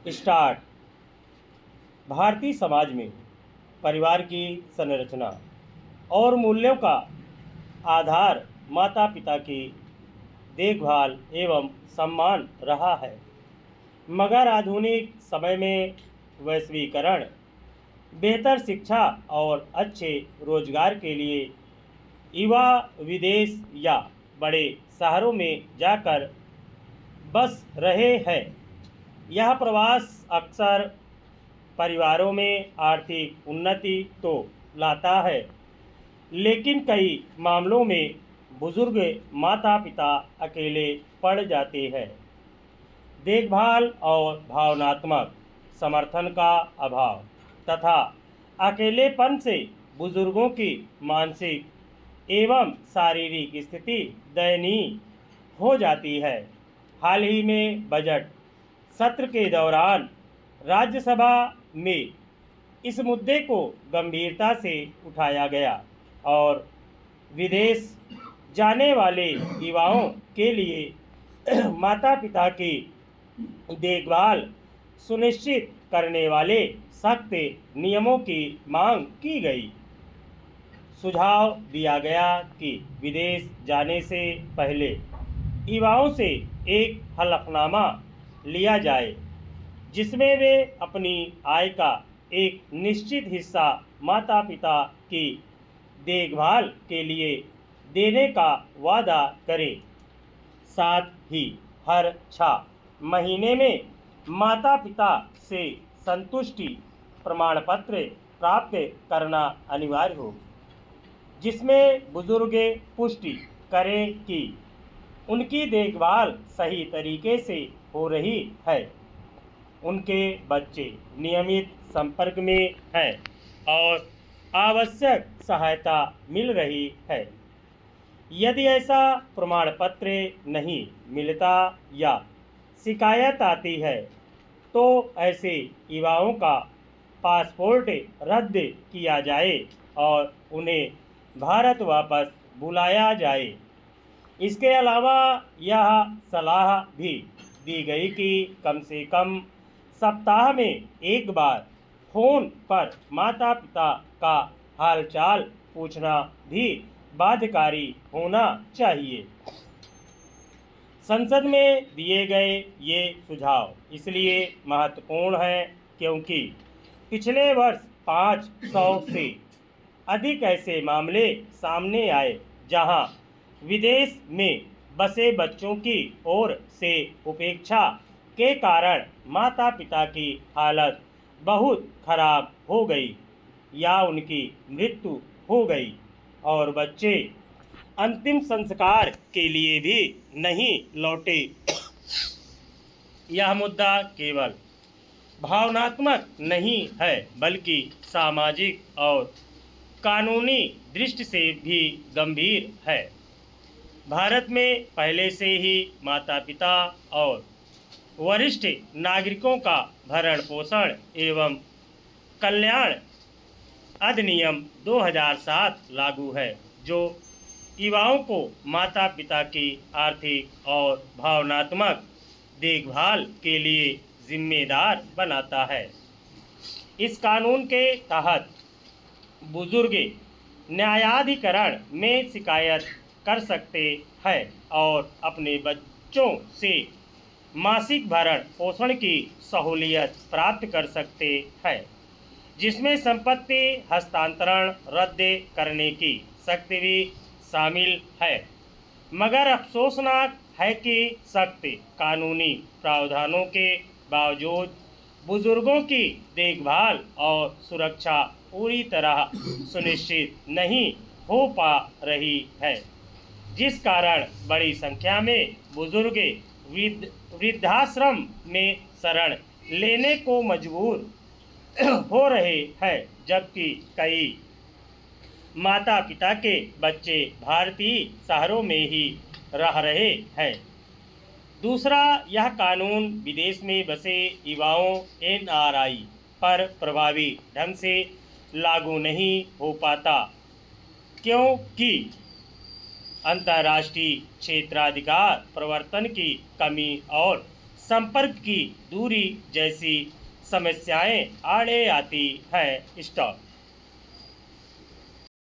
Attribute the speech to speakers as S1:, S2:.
S1: Start. Bharatiya Samaj में परिवार की संरचना और मूल्यों का आधार माता पिता की देखभाल एवं सम्मान रहा है, मगर आधुनिक समय में वैश्वीकरण, बेहतर शिक्षा और अच्छे रोजगार के लिए युवा विदेश या बड़े शहरों में जाकर बस रहे हैं। यह प्रवास अक्सर परिवारों में आर्थिक उन्नति तो लाता है, लेकिन कई मामलों में बुजुर्ग माता पिता अकेले पड़ जाते हैं। देखभाल और भावनात्मक समर्थन का अभाव तथा अकेलेपन से बुजुर्गों की मानसिक एवं शारीरिक स्थिति दयनीय हो जाती है। हाल ही में बजट सत्र के दौरान राज्यसभा में इस मुद्दे को गंभीरता से उठाया गया और विदेश जाने वाले युवाओं के लिए माता पिता की देखभाल सुनिश्चित करने वाले सख्त नियमों की मांग की गई। सुझाव दिया गया कि विदेश जाने से पहले युवाओं से एक हलफनामा लिया जाए, जिसमें वे अपनी आय का एक निश्चित हिस्सा माता पिता की देखभाल के लिए देने का वादा करें। साथ ही हर 6 महीने में माता पिता से संतुष्टि प्रमाण पत्र प्राप्त करना अनिवार्य हो, जिसमें बुजुर्ग पुष्टि करें कि उनकी देखभाल सही तरीके से हो रही है, उनके बच्चे नियमित संपर्क में हैं और आवश्यक सहायता मिल रही है। यदि ऐसा प्रमाण पत्र नहीं मिलता या शिकायत आती है, तो ऐसे युवाओं का पासपोर्ट रद्द किया जाए और उन्हें भारत वापस बुलाया जाए। इसके अलावा यह सलाह भी दी गई कि कम से कम सप्ताह में एक बार फोन पर माता पिता का हालचाल पूछना भी बाध्यकारी होना चाहिए। संसद में दिए गए ये सुझाव इसलिए महत्वपूर्ण हैं क्योंकि पिछले वर्ष 500 से अधिक ऐसे मामले सामने आए जहां विदेश में बसे बच्चों की ओर से उपेक्षा के कारण माता पिता की हालत बहुत खराब हो गई या उनकी मृत्यु हो गई और बच्चे अंतिम संस्कार के लिए भी नहीं लौटे। यह मुद्दा केवल भावनात्मक नहीं है, बल्कि सामाजिक और कानूनी दृष्टि से भी गंभीर है। भारत में पहले से ही माता पिता और वरिष्ठ नागरिकों का भरण पोषण एवं कल्याण अधिनियम 2007 लागू है, जो युवाओं को माता पिता की आर्थिक और भावनात्मक देखभाल के लिए जिम्मेदार बनाता है। इस कानून के तहत बुजुर्ग न्यायाधिकरण में शिकायत कर सकते हैं और अपने बच्चों से मासिक भरण पोषण की सहूलियत प्राप्त कर सकते हैं, जिसमें संपत्ति हस्तांतरण रद्द करने की शक्ति भी शामिल है। मगर अफसोसनाक है कि सख्त कानूनी प्रावधानों के बावजूद बुजुर्गों की देखभाल और सुरक्षा पूरी तरह सुनिश्चित नहीं हो पा रही है, जिस कारण बड़ी संख्या में बुजुर्ग वृद्धाश्रम में शरण लेने को मजबूर हो रहे हैं, जबकि कई माता पिता के बच्चे भारतीय शहरों में ही रह रहे हैं। दूसरा, यह कानून विदेश में बसे युवाओं NRI पर प्रभावी ढंग से लागू नहीं हो पाता, क्योंकि अंतर्राष्ट्रीय क्षेत्राधिकार प्रवर्तन की कमी और संपर्क की दूरी जैसी समस्याएं आड़े आती है। स्टॉप।